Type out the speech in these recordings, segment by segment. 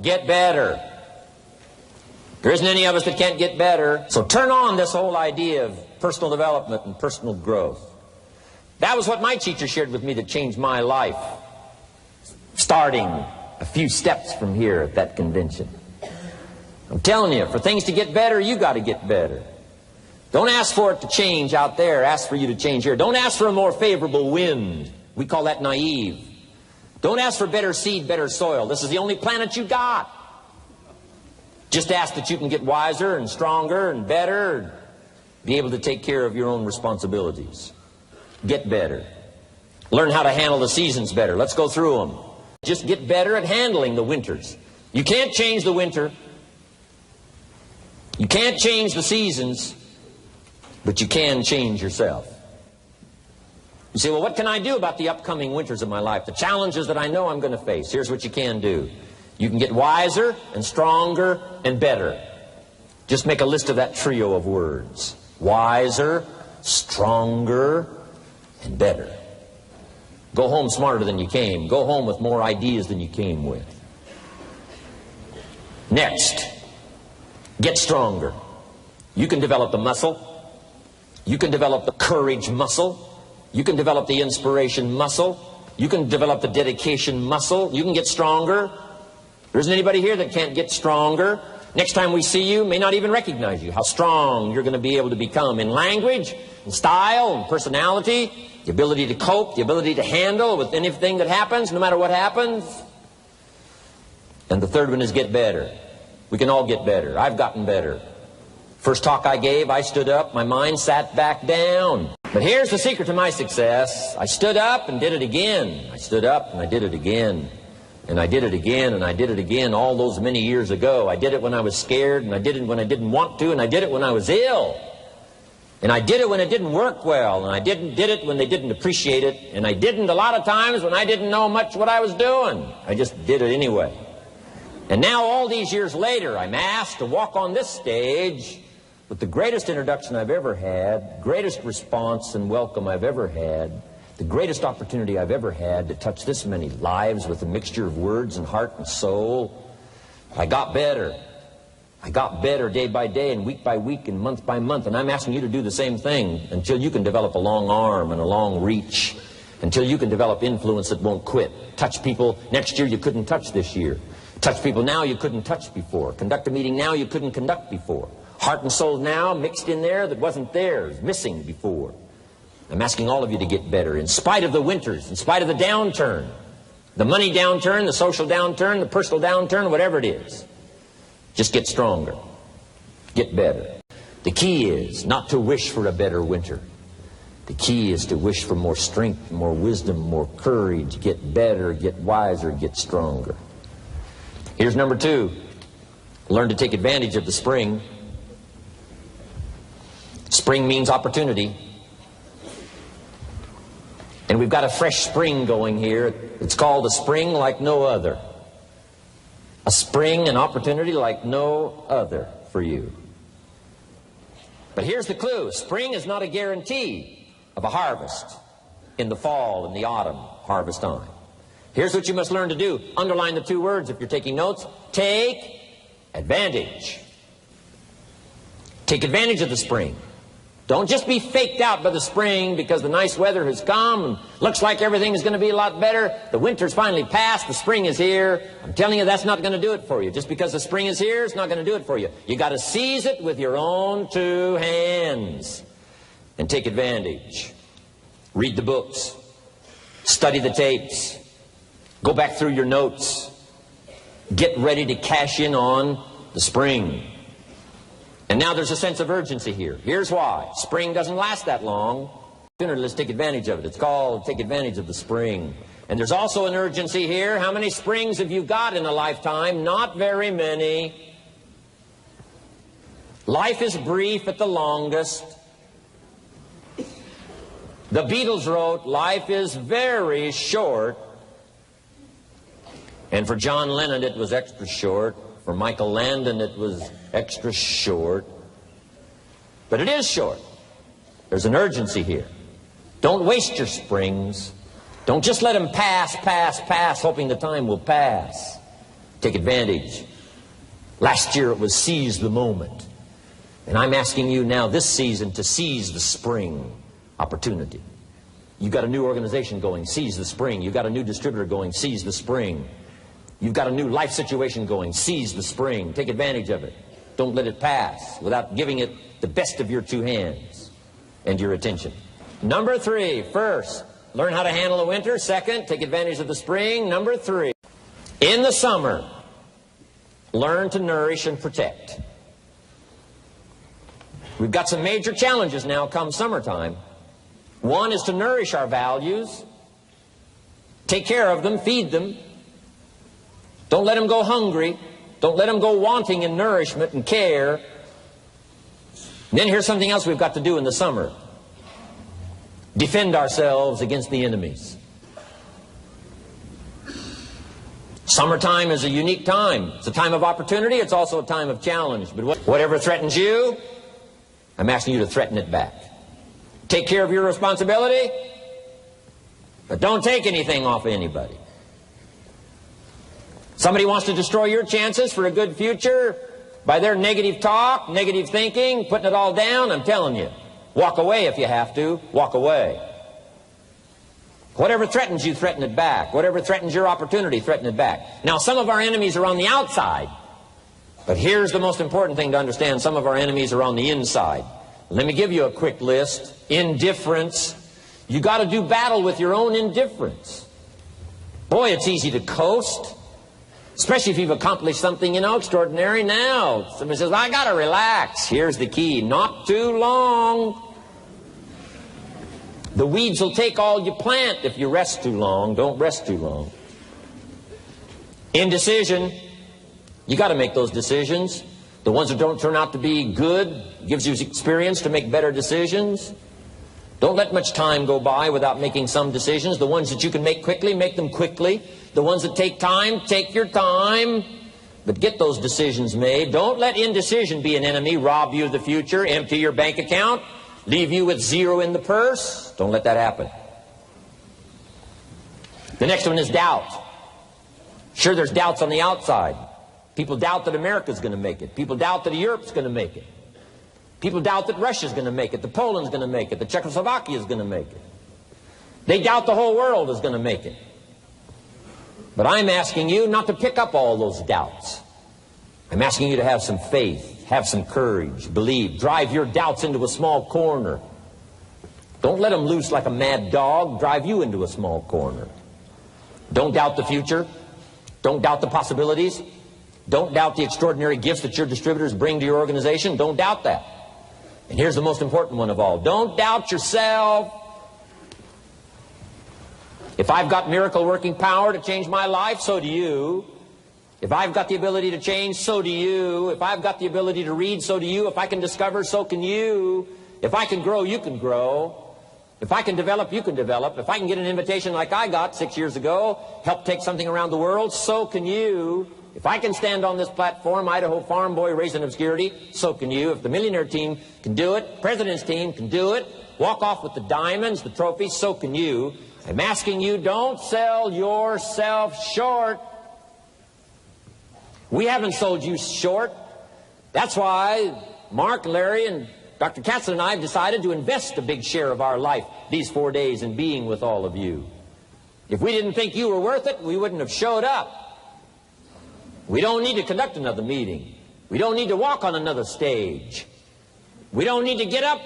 Get better. There isn't any of us that can't get better. So turn on this whole idea of personal development and personal growth. That was what my teacher shared with me that changed my life. Starting a few steps from here at that convention. I'm telling you, for things to get better, you got to get better. Don't ask for it to change out there. Ask for you to change here. Don't ask for a more favorable wind. We call that naive. Don't ask for better seed, better soil. This is the only planet you got. Just ask that you can get wiser and stronger and better and be able to take care of your own responsibilities. Get better. Learn how to handle the seasons better. Let's go through them. Just get better at handling the winters. You can't change the winter. You can't change the seasons, but you can change yourself. You say, well, what can I do about the upcoming winters of my life? The challenges that I know I'm going to face. Here's what you can do. You can get wiser and stronger and better. Just make a list of that trio of words. Wiser, stronger, and better. Go home smarter than you came. Go home with more ideas than you came with. Next, get stronger. You can develop the muscle. You can develop the courage muscle. You can develop the inspiration muscle. You can develop the dedication muscle. You can get stronger. There isn't anybody here that can't get stronger. Next time we see you, may not even recognize you. How strong you're going to be able to become in language, in style, in personality, the ability to cope, the ability to handle with anything that happens, no matter what happens. And the third one is get better. We can all get better. I've gotten better. First talk I gave, I stood up, my mind sat back down. But here's the secret to my success. I stood up and did it again. I stood up and I did it again. And I did it again, and I did it again all those many years ago. I did it when I was scared, and I did it when I didn't want to, and I did it when I was ill. And I did it when it didn't work well, and I did it when they didn't appreciate it, and I didn't a lot of times when I didn't know much what I was doing. I just did it anyway. And now all these years later, I'm asked to walk on this stage with the greatest introduction I've ever had, greatest response and welcome I've ever had, the greatest opportunity I've ever had to touch this many lives with a mixture of words and heart and soul. I got better. I got better day by day and week by week and month by month. And I'm asking you to do the same thing until you can develop a long arm and a long reach, until you can develop influence that won't quit. Touch people next year you couldn't touch this year. Touch people now you couldn't touch before. Conduct a meeting now you couldn't conduct before. Heart and soul now mixed in there that wasn't there, missing before. I'm asking all of you to get better in spite of the winters, in spite of the downturn, the money downturn, the social downturn, the personal downturn, whatever it is. Just get stronger. Get better. The key is not to wish for a better winter. The key is to wish for more strength, more wisdom, more courage, get better, get wiser, get stronger. Here's number 2. Learn to take advantage of the spring. Spring means opportunity. And we've got a fresh spring going here. It's called a spring like no other. A spring, an opportunity like no other for you. But here's the clue. Spring is not a guarantee of a harvest in the fall and the autumn harvest time. Here's what you must learn to do. Underline the 2 words if you're taking notes. Take advantage. Take advantage of the spring. Don't just be faked out by the spring because the nice weather has come and looks like everything is going to be a lot better. The winter's finally passed. The spring is here. I'm telling you, that's not going to do it for you. Just because the spring is here, it's not going to do it for you. You got to seize it with your own 2 hands and take advantage. Read the books. Study the tapes. Go back through your notes. Get ready to cash in on the spring. And now there's a sense of urgency here. Here's why. Spring doesn't last that long. Sooner, let's take advantage of it. It's called take advantage of the spring. And there's also an urgency here. How many springs have you got in a lifetime? Not very many. Life is brief at the longest. The Beatles wrote, life is very short. And for John Lennon, it was extra short. For Michael Landon, it was extra short. But it is short. There's an urgency here. Don't waste your springs. Don't just let them pass, hoping the time will pass. Take advantage. Last year it was seize the moment. And I'm asking you now this season to seize the spring opportunity. You've got a new organization going, seize the spring. You've got a new distributor going, seize the spring. You've got a new life situation going, seize the spring. Take advantage of it. Don't let it pass without giving it the best of your two hands and your attention. Number 3, first, learn how to handle the winter. Second, take advantage of the spring. Number 3, in the summer, learn to nourish and protect. We've got some major challenges now come summertime. One is to nourish our values, take care of them, feed them. Don't let them go hungry. Don't let them go wanting in nourishment and care. And then here's something else we've got to do in the summer. Defend ourselves against the enemies. Summertime is a unique time. It's a time of opportunity. It's also a time of challenge. But whatever threatens you, I'm asking you to threaten it back. Take care of your responsibility, but don't take anything off of anybody. Somebody wants to destroy your chances for a good future by their negative talk, negative thinking, putting it all down. I'm telling you, walk away if you have to. Walk away. Whatever threatens you, threaten it back. Whatever threatens your opportunity, threaten it back. Now, some of our enemies are on the outside, but here's the most important thing to understand. Some of our enemies are on the inside. Let me give you a quick list. Indifference. You got to do battle with your own indifference. Boy, it's easy to coast, especially if you've accomplished something, extraordinary. Now, somebody says, I got to relax. Here's the key. Not too long. The weeds will take all you plant if you rest too long. Don't rest too long. Indecision. You got to make those decisions. The ones that don't turn out to be good gives you experience to make better decisions. Don't let much time go by without making some decisions. The ones that you can make quickly, make them quickly. The ones that take time, take your time. But get those decisions made. Don't let indecision be an enemy, rob you of the future, empty your bank account, leave you with zero in the purse. Don't let that happen. The next one is doubt. Sure, there's doubts on the outside. People doubt that America's going to make it. People doubt that Europe's going to make it. People doubt that Russia's going to make it, that Poland's going to make it, that Czechoslovakia's going to make it. They doubt the whole world is going to make it. But I'm asking you not to pick up all those doubts. I'm asking you to have some faith, have some courage, believe, drive your doubts into a small corner. Don't let them loose like a mad dog, drive you into a small corner. Don't doubt the future. Don't doubt the possibilities. Don't doubt the extraordinary gifts that your distributors bring to your organization. Don't doubt that. And here's the most important one of all. Don't doubt yourself. If I've got miracle working power to change my life, so do you. If I've got the ability to change, so do you. If I've got the ability to read, so do you. If I can discover, so can you. If I can grow, you can grow. If I can develop, you can develop. If I can get an invitation like I got 6 years ago, help take something around the world, so can you. If I can stand on this platform, Idaho farm boy raised in obscurity, so can you. If the millionaire team can do it, president's team can do it, walk off with the diamonds, the trophies, so can you. I'm asking you, don't sell yourself short. We haven't sold you short. That's why Mark, Larry, and Dr. Katzen and I have decided to invest a big share of our life these 4 days in being with all of you. If we didn't think you were worth it, we wouldn't have showed up. We don't need to conduct another meeting. We don't need to walk on another stage. We don't need to get up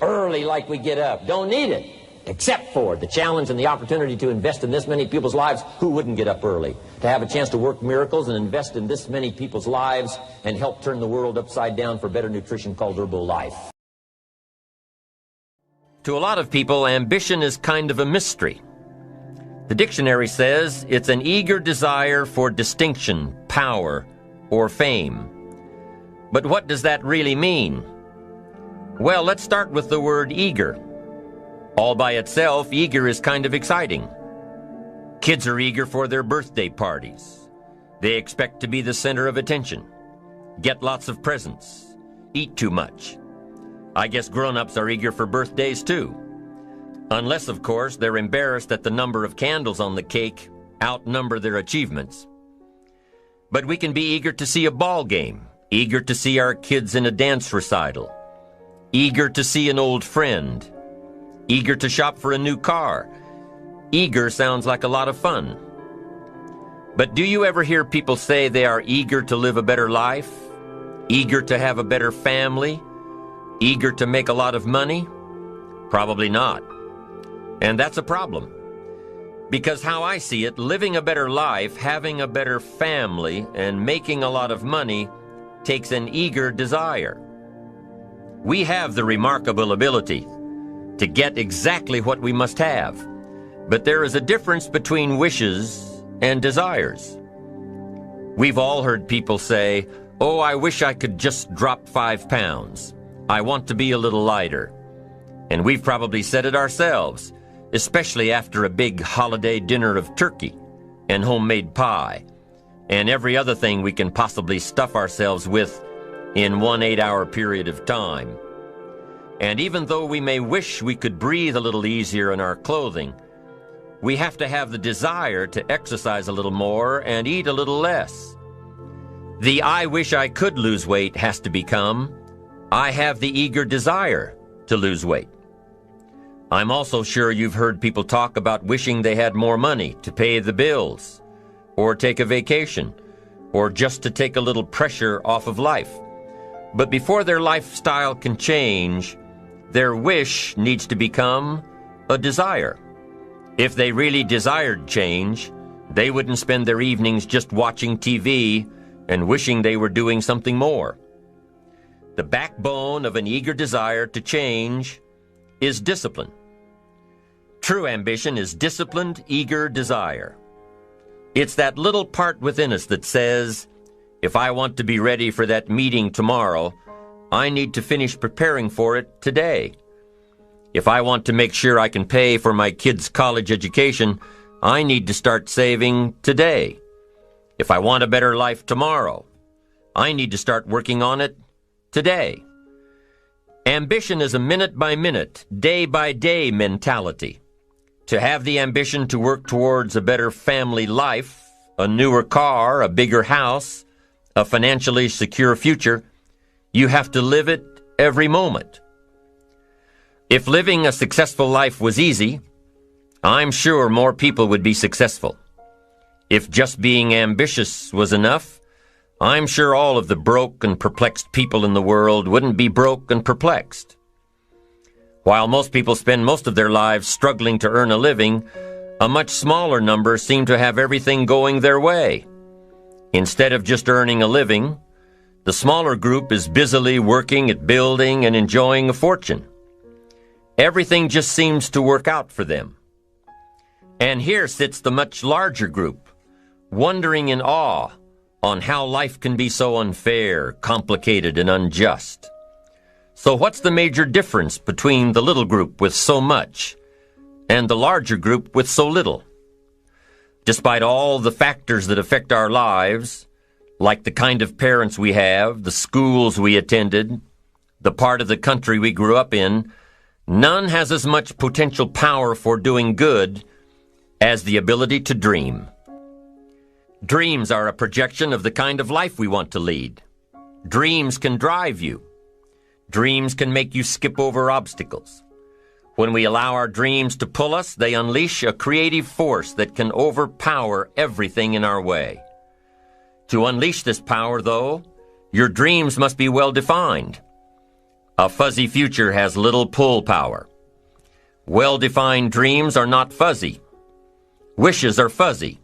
early like we get up. Don't need it. Except for the challenge and the opportunity to invest in this many people's lives who wouldn't get up early. To have a chance to work miracles and invest in this many people's lives and help turn the world upside down for better nutrition called Herbalife. To a lot of people, ambition is kind of a mystery. The dictionary says it's an eager desire for distinction, power, or fame. But what does that really mean? Well, let's start with the word eager. All by itself, eager is kind of exciting. Kids are eager for their birthday parties. They expect to be the center of attention, get lots of presents, eat too much. I guess grown-ups are eager for birthdays too. Unless, of course, they're embarrassed that the number of candles on the cake outnumber their achievements. But we can be eager to see a ball game, eager to see our kids in a dance recital, eager to see an old friend, eager to shop for a new car. Eager sounds like a lot of fun. But do you ever hear people say they are eager to live a better life, eager to have a better family, eager to make a lot of money? Probably not. And that's a problem. Because how I see it, living a better life, having a better family, and making a lot of money takes an eager desire. We have the remarkable ability to get exactly what we must have. But there is a difference between wishes and desires. We've all heard people say, "Oh, I wish I could just drop 5 pounds. I want to be a little lighter." And we've probably said it ourselves, especially after a big holiday dinner of turkey and homemade pie and every other thing we can possibly stuff ourselves with in one 8-hour period of time. And even though we may wish we could breathe a little easier in our clothing, we have to have the desire to exercise a little more and eat a little less. The "I wish I could lose weight" has to become, "I have the eager desire to lose weight." I'm also sure you've heard people talk about wishing they had more money to pay the bills, or take a vacation, or just to take a little pressure off of life. But before their lifestyle can change, their wish needs to become a desire. If they really desired change, they wouldn't spend their evenings just watching TV and wishing they were doing something more. The backbone of an eager desire to change is discipline. True ambition is disciplined, eager desire. It's that little part within us that says, if I want to be ready for that meeting tomorrow, I need to finish preparing for it today. If I want to make sure I can pay for my kids' college education, I need to start saving today. If I want a better life tomorrow, I need to start working on it today. Ambition is a minute-by-minute, day-by-day mentality. To have the ambition to work towards a better family life, a newer car, a bigger house, a financially secure future, you have to live it every moment. If living a successful life was easy, I'm sure more people would be successful. If just being ambitious was enough, I'm sure all of the broke and perplexed people in the world wouldn't be broke and perplexed. While most people spend most of their lives struggling to earn a living, a much smaller number seem to have everything going their way. Instead of just earning a living, the smaller group is busily working at building and enjoying a fortune. Everything just seems to work out for them. And here sits the much larger group, wondering in awe on how life can be so unfair, complicated, and unjust. So what's the major difference between the little group with so much and the larger group with so little? Despite all the factors that affect our lives, like the kind of parents we have, the schools we attended, the part of the country we grew up in, none has as much potential power for doing good as the ability to dream. Dreams are a projection of the kind of life we want to lead. Dreams can drive you. Dreams can make you skip over obstacles. When we allow our dreams to pull us, they unleash a creative force that can overpower everything in our way. To unleash this power, though, your dreams must be well defined. A fuzzy future has little pull power. Well-defined dreams are not fuzzy. Wishes are fuzzy.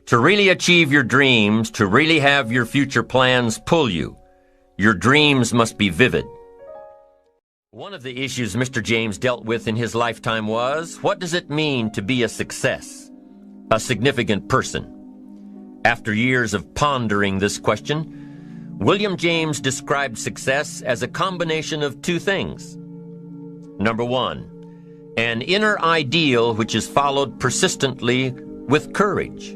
To really achieve your dreams, to really have your future plans pull you, your dreams must be vivid. One of the issues Mr. James dealt with in his lifetime was, what does it mean to be a success, a significant person? After years of pondering this question, William James described success as a combination of two things. Number one, an inner ideal which is followed persistently with courage.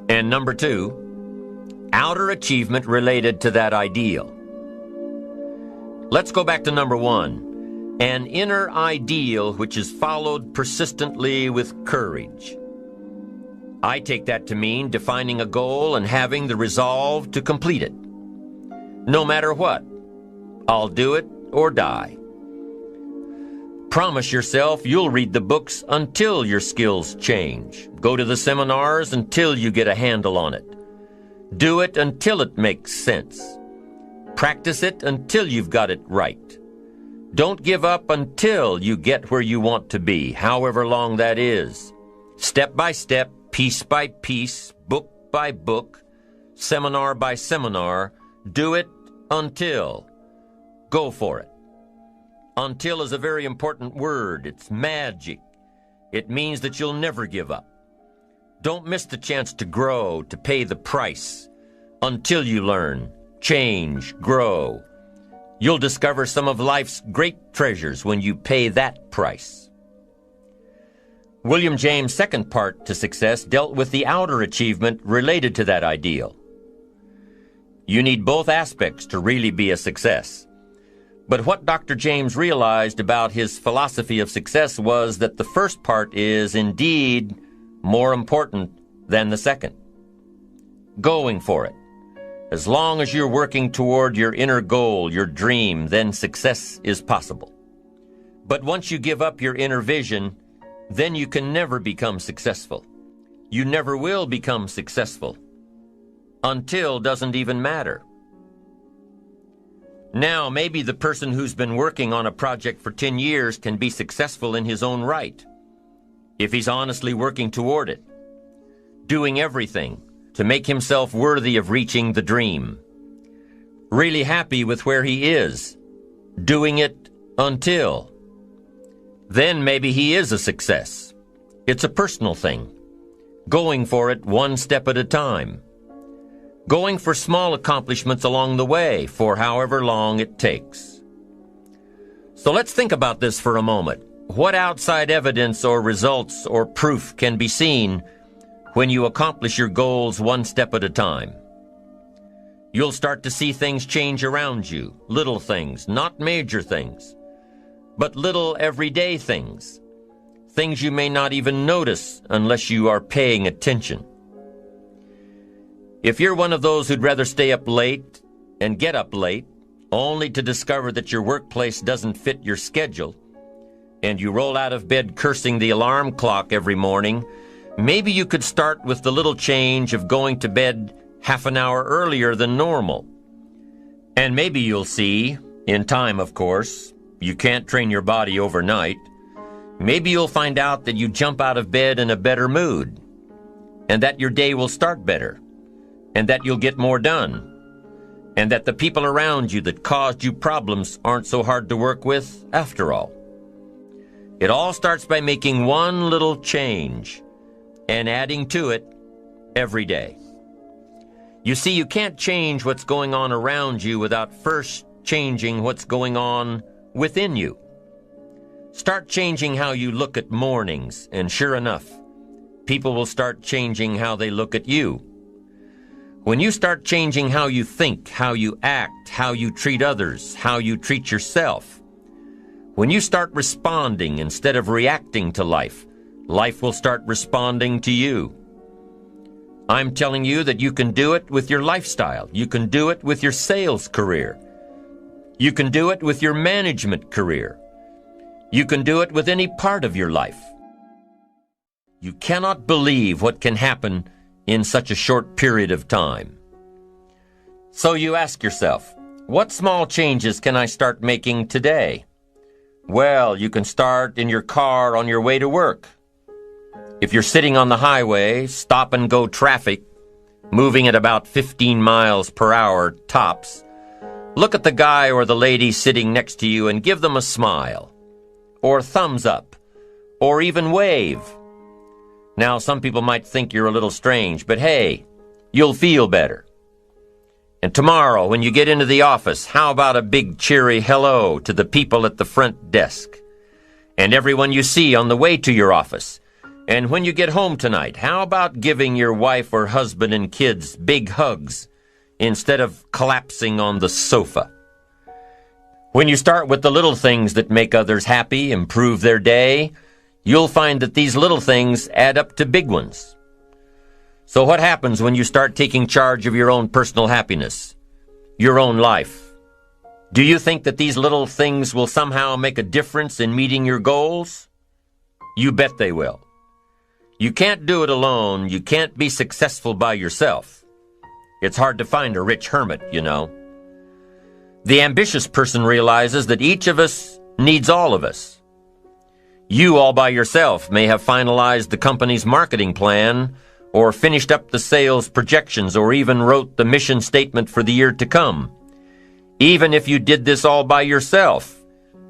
And number two, outer achievement related to that ideal. Let's go back to number one, an inner ideal which is followed persistently with courage. I take that to mean defining a goal and having the resolve to complete it. No matter what, I'll do it or die. Promise yourself you'll read the books until your skills change. Go to the seminars until you get a handle on it. Do it until it makes sense. Practice it until you've got it right. Don't give up until you get where you want to be, however long that is. Step by step, piece by piece, book by book, seminar by seminar, do it until. Go for it. Until is a very important word. It's magic. It means that you'll never give up. Don't miss the chance to grow, to pay the price. Until you learn, change, grow. You'll discover some of life's great treasures when you pay that price. William James' second part to success dealt with the outer achievement related to that ideal. You need both aspects to really be a success. But what Dr. James realized about his philosophy of success was that the first part is indeed more important than the second. Going for it. As long as you're working toward your inner goal, your dream, then success is possible. But once you give up your inner vision, then you can never become successful. You never will become successful. Until doesn't even matter. Now, maybe the person who's been working on a project for 10 years can be successful in his own right, if he's honestly working toward it, doing everything to make himself worthy of reaching the dream, really happy with where he is, doing it until. Then maybe he is a success. It's a personal thing, going for it one step at a time. Going for small accomplishments along the way for however long it takes. So let's think about this for a moment. What outside evidence or results or proof can be seen when you accomplish your goals one step at a time? You'll start to see things change around you, little things, not major things, but little everyday things, things you may not even notice unless you are paying attention. If you're one of those who'd rather stay up late and get up late, only to discover that your workplace doesn't fit your schedule, and you roll out of bed cursing the alarm clock every morning, maybe you could start with the little change of going to bed half an hour earlier than normal. And maybe you'll see, in time of course, you can't train your body overnight, maybe you'll find out that you jump out of bed in a better mood, and that your day will start better, and that you'll get more done, and that the people around you that caused you problems aren't so hard to work with after all. It all starts by making one little change and adding to it every day. You see, you can't change what's going on around you without first changing what's going on within you. Start changing how you look at mornings, and sure enough, people will start changing how they look at you. When you start changing how you think, how you act, how you treat others, how you treat yourself, when you start responding instead of reacting to life, life will start responding to you. I'm telling you that you can do it with your lifestyle. You can do it with your sales career. You can do it with your management career. You can do it with any part of your life. You cannot believe what can happen in such a short period of time. So you ask yourself, what small changes can I start making today? Well, you can start in your car on your way to work. If you're sitting on the highway, stop-and-go traffic, moving at about 15 miles per hour tops, look at the guy or the lady sitting next to you and give them a smile, or thumbs up, or even wave. Now, some people might think you're a little strange, but hey, you'll feel better. And tomorrow, when you get into the office, how about a big cheery hello to the people at the front desk, and everyone you see on the way to your office? And when you get home tonight, how about giving your wife or husband and kids big hugs instead of collapsing on the sofa? When you start with the little things that make others happy, improve their day, you'll find that these little things add up to big ones. So what happens when you start taking charge of your own personal happiness, your own life? Do you think that these little things will somehow make a difference in meeting your goals? You bet they will. You can't do it alone. You can't be successful by yourself. It's hard to find a rich hermit, you know. The ambitious person realizes that each of us needs all of us. You all by yourself may have finalized the company's marketing plan, or finished up the sales projections, or even wrote the mission statement for the year to come. Even if you did this all by yourself,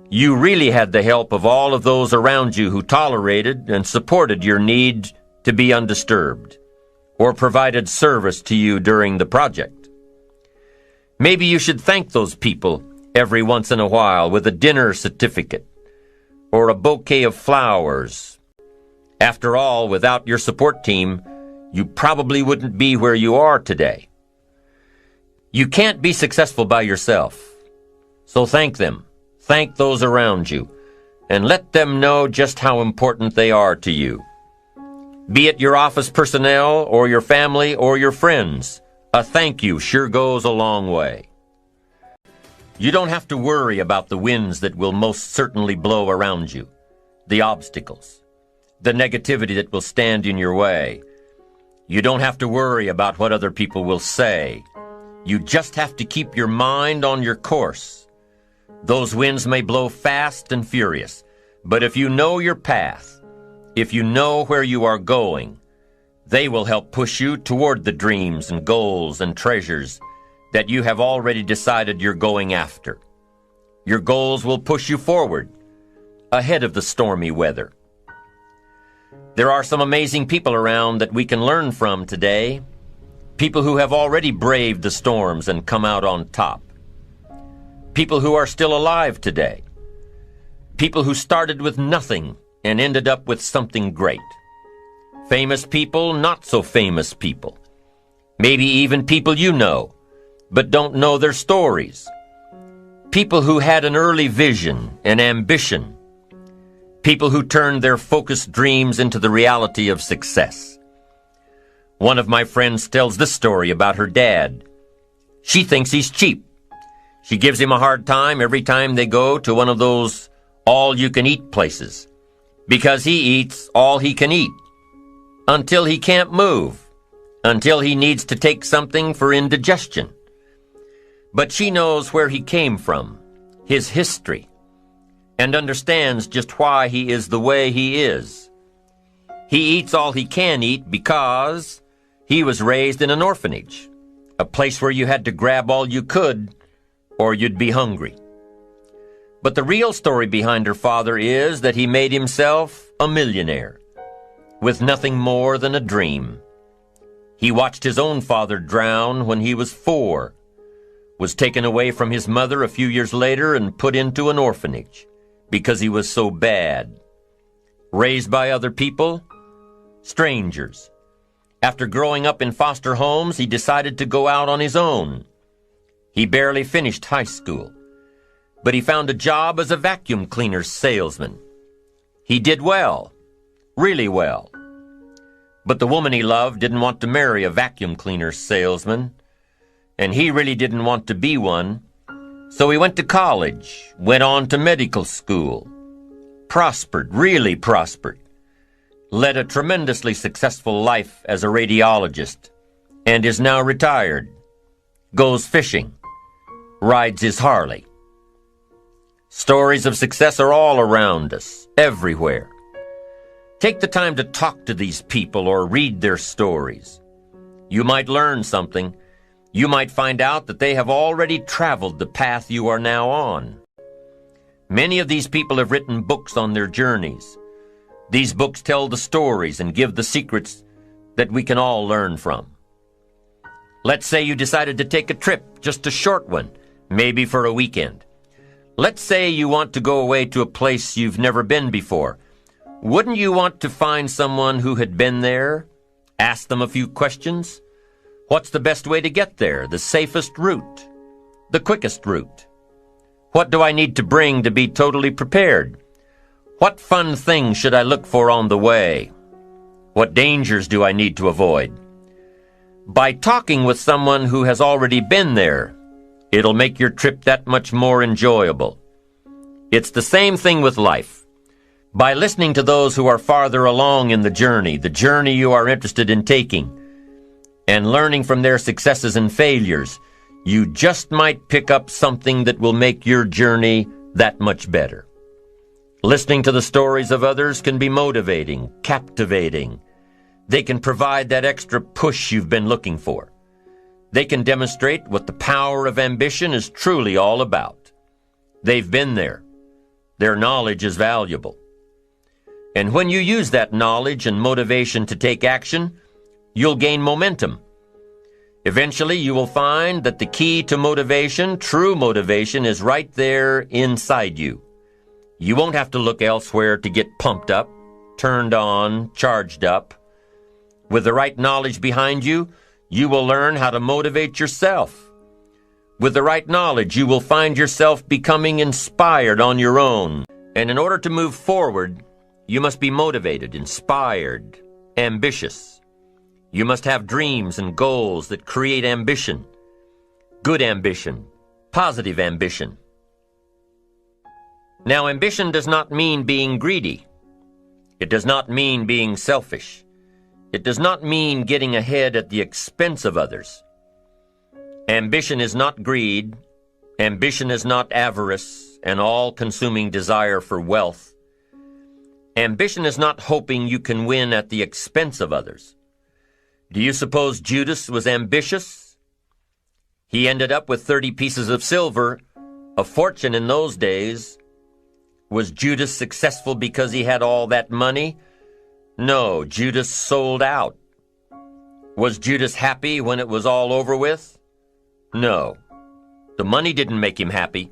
you really had the help of all of those around you who tolerated and supported your need to be undisturbed, or provided service to you during the project. Maybe you should thank those people every once in a while with a dinner certificate or a bouquet of flowers. After all, without your support team, you probably wouldn't be where you are today. You can't be successful by yourself. So thank them. Thank those around you. And let them know just how important they are to you. Be it your office personnel or your family or your friends, a thank you sure goes a long way. You don't have to worry about the winds that will most certainly blow around you, the obstacles, the negativity that will stand in your way. You don't have to worry about what other people will say. You just have to keep your mind on your course. Those winds may blow fast and furious, but if you know your path, if you know where you are going, they will help push you toward the dreams and goals and treasures that you have already decided you're going after. Your goals will push you forward, ahead of the stormy weather. There are some amazing people around that we can learn from today. People who have already braved the storms and come out on top. People who are still alive today. People who started with nothing and ended up with something great. Famous people, not so famous people. Maybe even people you know, but don't know their stories. People who had an early vision and ambition. People who turned their focused dreams into the reality of success. One of my friends tells this story about her dad. She thinks he's cheap. She gives him a hard time every time they go to one of those all-you-can-eat places, because he eats all he can eat, until he can't move, until he needs to take something for indigestion. But she knows where he came from, his history, and understands just why he is the way he is. He eats all he can eat because he was raised in an orphanage, a place where you had to grab all you could or you'd be hungry. But the real story behind her father is that he made himself a millionaire with nothing more than a dream. He watched his own father drown when he was 4, was taken away from his mother a few years later and put into an orphanage because he was so bad. Raised by other people, strangers. After growing up in foster homes, he decided to go out on his own. He barely finished high school, but he found a job as a vacuum cleaner salesman. He did well, really well. But the woman he loved didn't want to marry a vacuum cleaner salesman, and he really didn't want to be one. So he went to college, went on to medical school, prospered, really prospered, led a tremendously successful life as a radiologist, and is now retired, goes fishing, rides his Harley. Stories of success are all around us, everywhere. Take the time to talk to these people or read their stories. You might learn something. You might find out that they have already traveled the path you are now on. Many of these people have written books on their journeys. These books tell the stories and give the secrets that we can all learn from. Let's say you decided to take a trip, just a short one, maybe for a weekend. Let's say you want to go away to a place you've never been before. Wouldn't you want to find someone who had been there? Ask them a few questions? What's the best way to get there? The safest route? The quickest route? What do I need to bring to be totally prepared? What fun things should I look for on the way? What dangers do I need to avoid? By talking with someone who has already been there, it'll make your trip that much more enjoyable. It's the same thing with life. By listening to those who are farther along in the journey you are interested in taking, and learning from their successes and failures, you just might pick up something that will make your journey that much better. Listening to the stories of others can be motivating, captivating. They can provide that extra push you've been looking for. They can demonstrate what the power of ambition is truly all about. They've been there. Their knowledge is valuable. And when you use that knowledge and motivation to take action, you'll gain momentum. Eventually, you will find that the key to motivation, true motivation, is right there inside you. You won't have to look elsewhere to get pumped up, turned on, charged up. With the right knowledge behind you, you will learn how to motivate yourself. With the right knowledge, you will find yourself becoming inspired on your own. And in order to move forward, you must be motivated, inspired, ambitious. You must have dreams and goals that create ambition. Good ambition, positive ambition. Now, ambition does not mean being greedy. It does not mean being selfish. It does not mean getting ahead at the expense of others. Ambition is not greed. Ambition is not avarice, an all-consuming desire for wealth. Ambition is not hoping you can win at the expense of others. Do you suppose Judas was ambitious? He ended up with 30 pieces of silver, a fortune in those days. Was Judas successful because he had all that money? No, Judas sold out. Was Judas happy when it was all over with? No. The money didn't make him happy.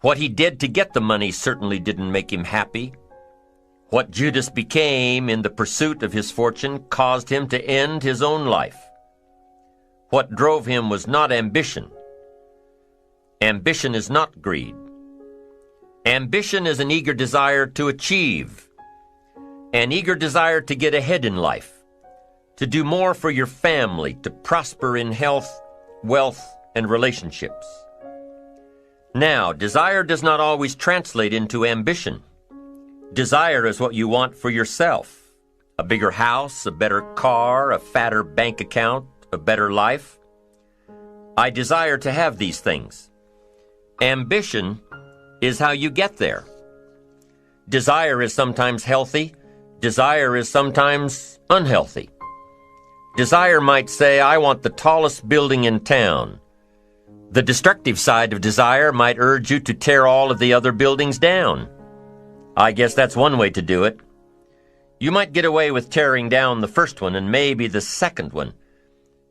What he did to get the money certainly didn't make him happy. What Judas became in the pursuit of his fortune caused him to end his own life. What drove him was not ambition. Ambition is not greed. Ambition is an eager desire to achieve, an eager desire to get ahead in life, to do more for your family, to prosper in health, wealth, and relationships. Now, desire does not always translate into ambition. Desire is what you want for yourself. A bigger house, a better car, a fatter bank account, a better life. I desire to have these things. Ambition is how you get there. Desire is sometimes healthy. Desire is sometimes unhealthy. Desire might say, I want the tallest building in town. The destructive side of desire might urge you to tear all of the other buildings down. I guess that's one way to do it. You might get away with tearing down the first one and maybe the second one.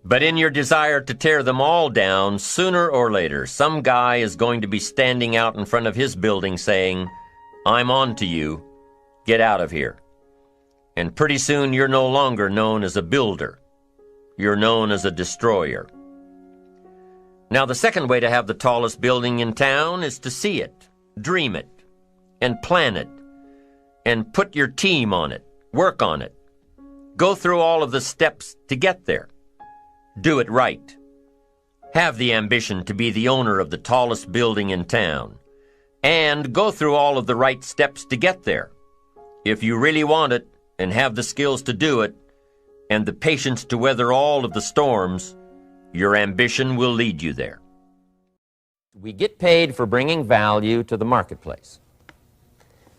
But in your desire to tear them all down, sooner or later, some guy is going to be standing out in front of his building saying, I'm on to you. Get out of here. And pretty soon you're no longer known as a builder. You're known as a destroyer. Now, the second way to have the tallest building in town is to see it, dream it, and plan it, and put your team on it, work on it. Go through all of the steps to get there. Do it right. Have the ambition to be the owner of the tallest building in town. And go through all of the right steps to get there. If you really want it, and have the skills to do it, and the patience to weather all of the storms, your ambition will lead you there. We get paid for bringing value to the marketplace.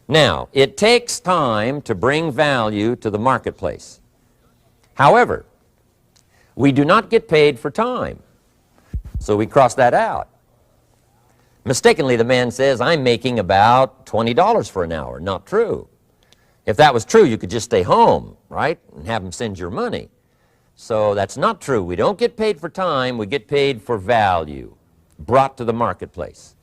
Now, it takes time to bring value to the marketplace. However, we do not get paid for time, so we cross that out. Mistakenly, the man says, I'm making about $20 for an hour. Not true. If that was true, you could just stay home, right, and have them send your money. So that's not true. We don't get paid for time. We get paid for value brought to the marketplace.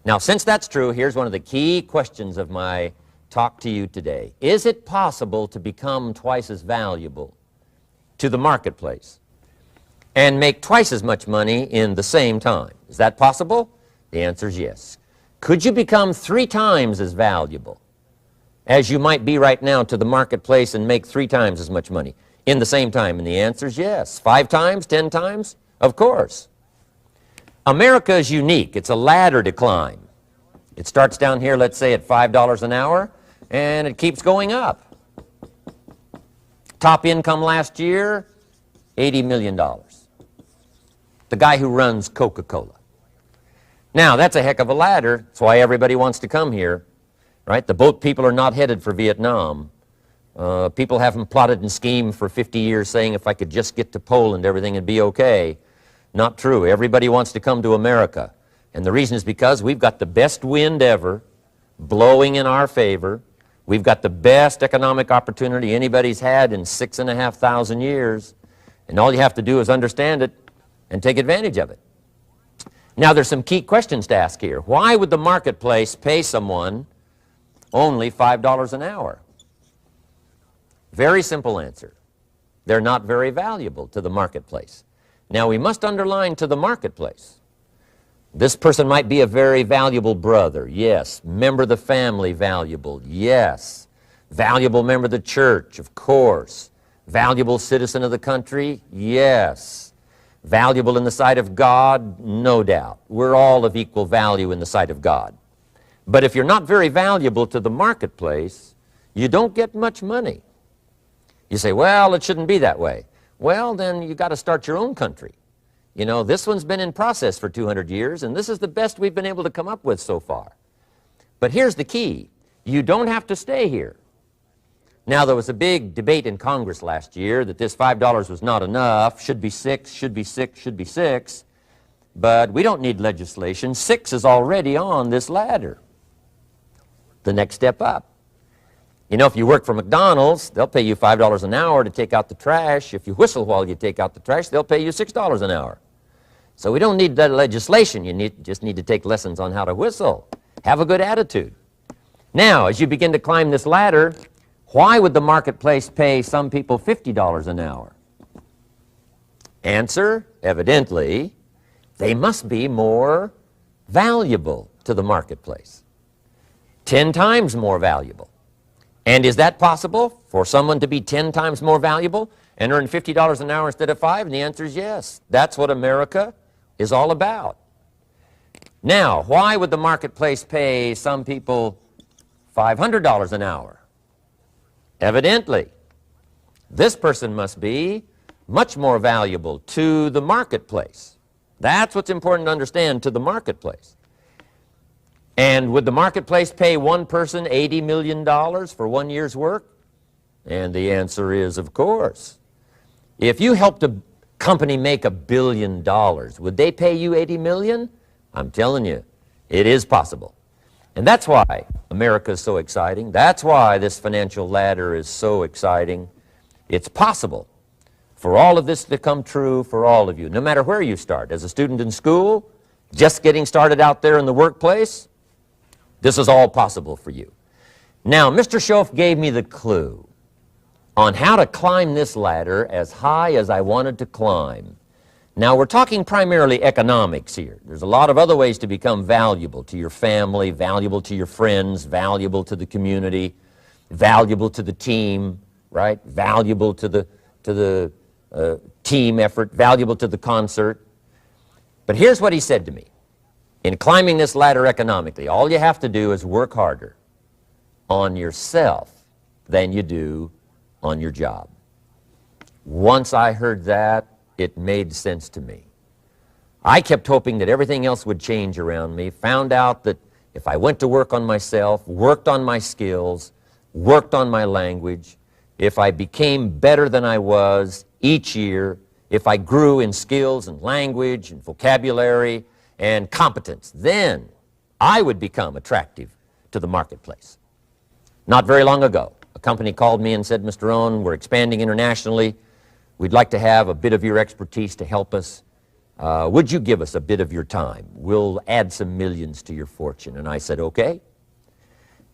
Now, since that's true, here's one of the key questions of my talk to you today. Is it possible to become twice as valuable to the marketplace and make twice as much money in the same time? Is that possible? The answer is yes. Could you become 3 times as valuable as you might be right now to the marketplace and make 3 times as much money? in the same time? And the answer is yes. 5 times, 10 times? Of course. America is unique. It's a ladder to climb. It starts down here, let's say, at $5 an hour, and it keeps going up. Top income last year, $80 million. The guy who runs Coca-Cola. Now, that's a heck of a ladder. That's why everybody wants to come here, right? The boat people are not headed for Vietnam. People haven't plotted and schemed for 50 years saying if I could just get to Poland, everything would be okay. Not true. Everybody wants to come to America. And the reason is because we've got the best wind ever blowing in our favor. We've got the best economic opportunity anybody's had in 6,500 years. And all you have to do is understand it and take advantage of it. Now, there's some key questions to ask here. Why would the marketplace pay someone only $5 an hour? Very simple answer. They're not very valuable to the marketplace. Now, we must underline to the marketplace. This person might be a very valuable brother, yes. Member of the family, valuable, yes. Valuable member of the church, of course. Valuable citizen of the country, yes. Valuable in the sight of God, no doubt. We're all of equal value in the sight of God. But if you're not very valuable to the marketplace, you don't get much money. You say, well, it shouldn't be that way. Well, then you got to start your own country. You know, this one's been in process for 200 years, and this is the best we've been able to come up with so far. But here's the key. You don't have to stay here. Now, there was a big debate in Congress last year that this $5 was not enough, should be 6, should be 6, should be 6. But we don't need legislation. 6 is already on this ladder. The next step up. You know, if you work for McDonald's, they'll pay you $5 an hour to take out the trash. If you whistle while you take out the trash, they'll pay you $6 an hour. So we don't need that legislation. You just need to take lessons on how to whistle. Have a good attitude. Now, as you begin to climb this ladder, why would the marketplace pay some people $50 an hour? Answer, evidently, they must be more valuable to the marketplace. 10 times more valuable. And is that possible for someone to be 10 times more valuable and earn $50 an hour instead of 5? And the answer is yes. That's what America is all about. Now, why would the marketplace pay some people $500 an hour? Evidently, this person must be much more valuable to the marketplace. That's what's important to understand, to the marketplace. And would the marketplace pay one person $80 million for 1 year's work? And the answer is, of course. If you helped a company make $1 billion, would they pay you $80 million? I'm telling you, it is possible. And that's why America is so exciting. That's why this financial ladder is so exciting. It's possible for all of this to come true for all of you, no matter where you start. As a student in school, just getting started out there in the workplace, this is all possible for you. Now, Mr. Schoaf gave me the clue on how to climb this ladder as high as I wanted to climb. Now, we're talking primarily economics here. There's a lot of other ways to become valuable to your family, valuable to your friends, valuable to the community, valuable to the team, right? Valuable to the team effort, valuable to the concert. But here's what he said to me. In climbing this ladder economically, all you have to do is work harder on yourself than you do on your job. Once I heard that, it made sense to me. I kept hoping that everything else would change around me, found out that if I went to work on myself, worked on my skills, worked on my language, if I became better than I was each year, if I grew in skills and language and vocabulary and competence, then I would become attractive to the marketplace. Not very long ago, a company called me and said, Mr. Rohn, we're expanding internationally. We'd like to have a bit of your expertise to help us. Would you give us a bit of your time? We'll add some millions to your fortune. And I said, okay.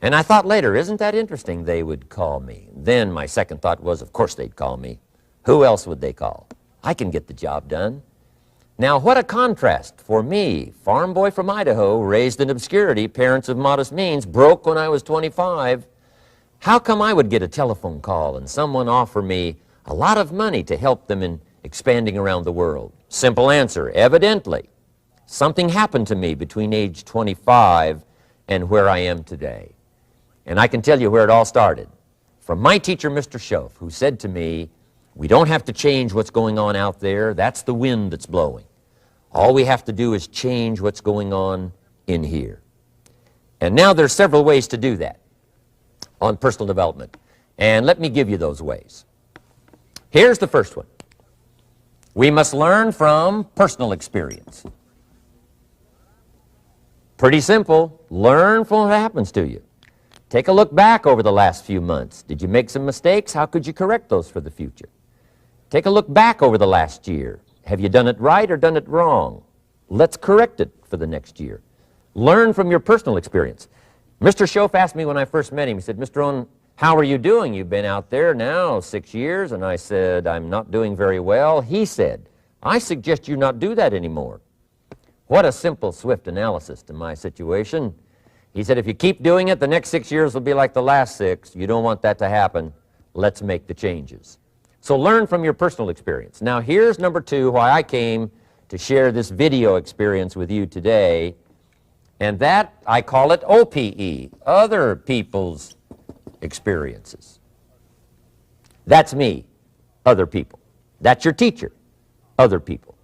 And I thought later, isn't that interesting? They would call me. Then my second thought was, of course they'd call me. Who else would they call? I can get the job done. Now, what a contrast for me, farm boy from Idaho, raised in obscurity, parents of modest means, broke when I was 25. How come I would get a telephone call and someone offer me a lot of money to help them in expanding around the world. Simple answer, evidently, something happened to me between age 25 and where I am today. And I can tell you where it all started. From my teacher, Mr. Schoaf, who said to me, we don't have to change what's going on out there. That's the wind that's blowing. All we have to do is change what's going on in here. And now there's several ways to do that on personal development. And let me give you those ways. Here's the first one. We must learn from personal experience. Pretty simple. Learn from what happens to you. Take a look back over the last few months. Did you make some mistakes? How could you correct those for the future? Take a look back over the last year. Have you done it right or done it wrong? Let's correct it for the next year. Learn from your personal experience. Mr. Schoaf asked me when I first met him, he said, Mr. Rohn, how are you doing? You've been out there now 6 years. And I said, I'm not doing very well. He said, I suggest you not do that anymore. What a simple, swift analysis to my situation. He said, if you keep doing it, the next 6 years will be like the last 6. You don't want that to happen. Let's make the changes. So learn from your personal experience. Now here's number 2, why I came to share this video experience with you today. And that, I call it OPE, other people's experiences. That's me, other people. That's your teacher, other people.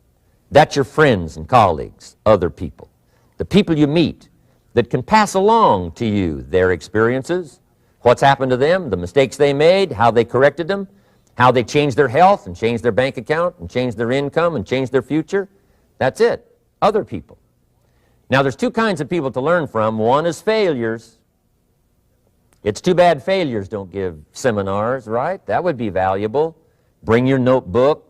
That's your friends and colleagues, other people. The people you meet that can pass along to you their experiences, what's happened to them, the mistakes they made, how they corrected them, how they changed their health and changed their bank account and changed their income and changed their future. That's it, other people. Now there's 2 kinds of people to learn from. One is failures. It's too bad failures don't give seminars, right? That would be valuable. Bring your notebook,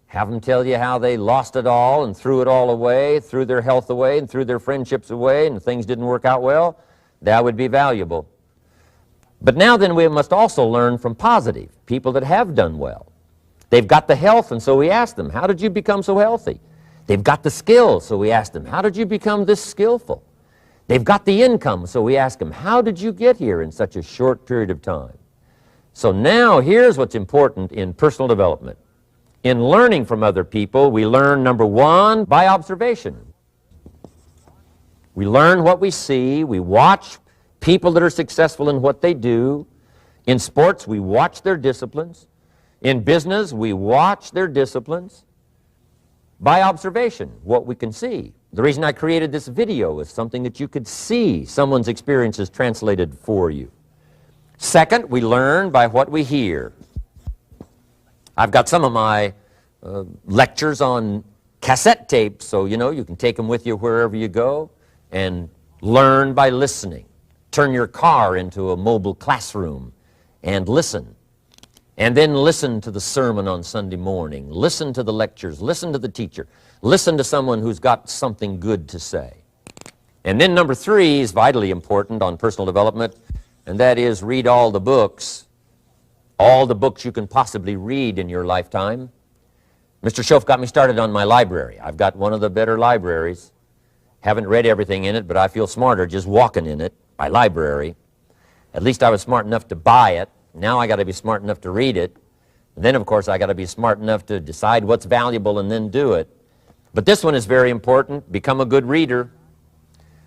have them tell you how they lost it all and threw it all away, threw their health away and threw their friendships away and things didn't work out well. That would be valuable. But now then we must also learn from positive, people that have done well. They've got the health, and so we ask them, how did you become so healthy? They've got the skills, so we ask them, how did you become this skillful? They've got the income, so we ask them, how did you get here in such a short period of time? So now here's what's important in personal development. In learning from other people, we learn, number 1, by observation. We learn what we see. We watch people that are successful in what they do. In sports, we watch their disciplines. In business, we watch their disciplines. By observation, what we can see. The reason I created this video is something that you could see someone's experiences translated for you. Second, we learn by what we hear. I've got some of my lectures on cassette tapes, so you can take them with you wherever you go and learn by listening. Turn your car into a mobile classroom and listen. And then listen to the sermon on Sunday morning. Listen to the lectures. Listen to the teacher. Listen to someone who's got something good to say. And then number 3 is vitally important on personal development, and that is read all the books you can possibly read in your lifetime. Mr. Schoaf got me started on my library. I've got one of the better libraries. Haven't read everything in it, but I feel smarter just walking in it, my library. At least I was smart enough to buy it. Now I got to be smart enough to read it. And then, of course, I got to be smart enough to decide what's valuable and then do it. But this one is very important. Become a good reader.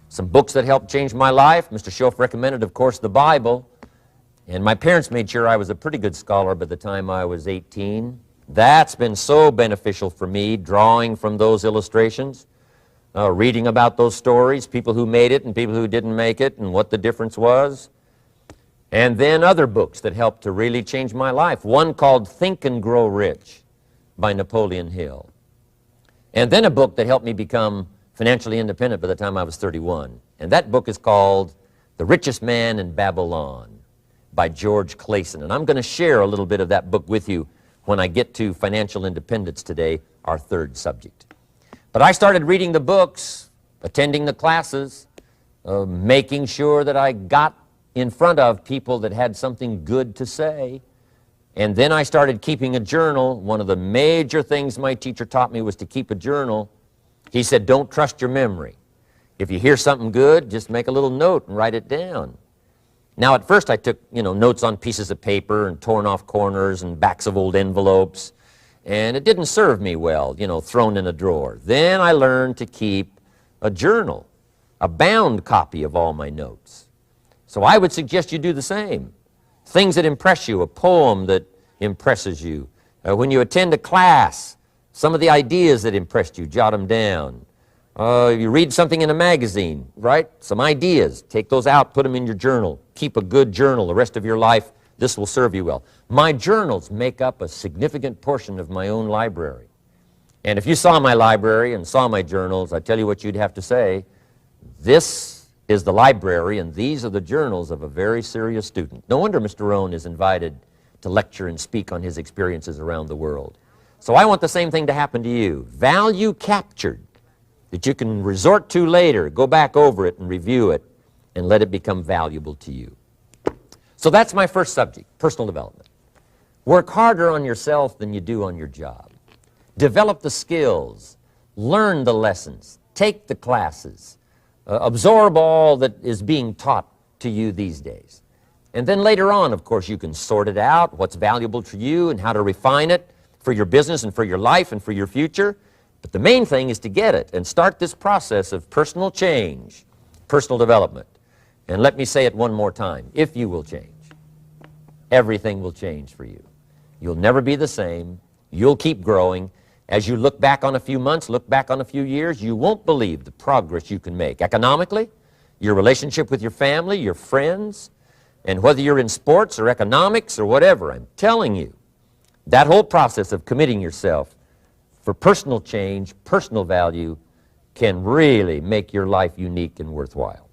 Some books that helped change my life. Mr. Schoaf recommended, of course, the Bible. And my parents made sure I was a pretty good scholar by the time I was 18. That's been so beneficial for me, drawing from those illustrations, reading about those stories, people who made it and people who didn't make it and what the difference was. And then other books that helped to really change my life. One called Think and Grow Rich by Napoleon Hill. And then a book that helped me become financially independent by the time I was 31. And that book is called The Richest Man in Babylon by George Clason. And I'm going to share a little bit of that book with you when I get to financial independence today, our 3rd subject. But I started reading the books, attending the classes, making sure that I got in front of people that had something good to say. And then I started keeping a journal. One of the major things my teacher taught me was to keep a journal. He said, don't trust your memory. If you hear something good, just make a little note and write it down. Now, at first I took, notes on pieces of paper and torn off corners and backs of old envelopes, and it didn't serve me well, thrown in a drawer. Then I learned to keep a journal, a bound copy of all my notes. So I would suggest you do the same. Things that impress you, a poem that impresses you. When you attend a class, some of the ideas that impressed you, jot them down. You read something in a magazine, right? Some ideas. Take those out, put them in your journal. Keep a good journal the rest of your life. This will serve you well. My journals make up a significant portion of my own library. And if you saw my library and saw my journals, I tell you what you'd have to say. This is the library, and these are the journals of a very serious student. No wonder Mr. Rohn is invited to lecture and speak on his experiences around the world. So I want the same thing to happen to you. Value captured that you can resort to later, go back over it and review it, and let it become valuable to you. So that's my first subject, personal development. Work harder on yourself than you do on your job. Develop the skills, learn the lessons, take the classes, absorb all that is being taught to you these days. And then later on, of course, you can sort it out, what's valuable to you and how to refine it for your business and for your life and for your future. But the main thing is to get it and start this process of personal change, personal development. And let me say it one more time. If you will change, everything will change for you. You'll never be the same. You'll keep growing. As you look back on a few months, look back on a few years, you won't believe the progress you can make. Economically, your relationship with your family, your friends, and whether you're in sports or economics or whatever, I'm telling you, that whole process of committing yourself for personal change, personal value, can really make your life unique and worthwhile.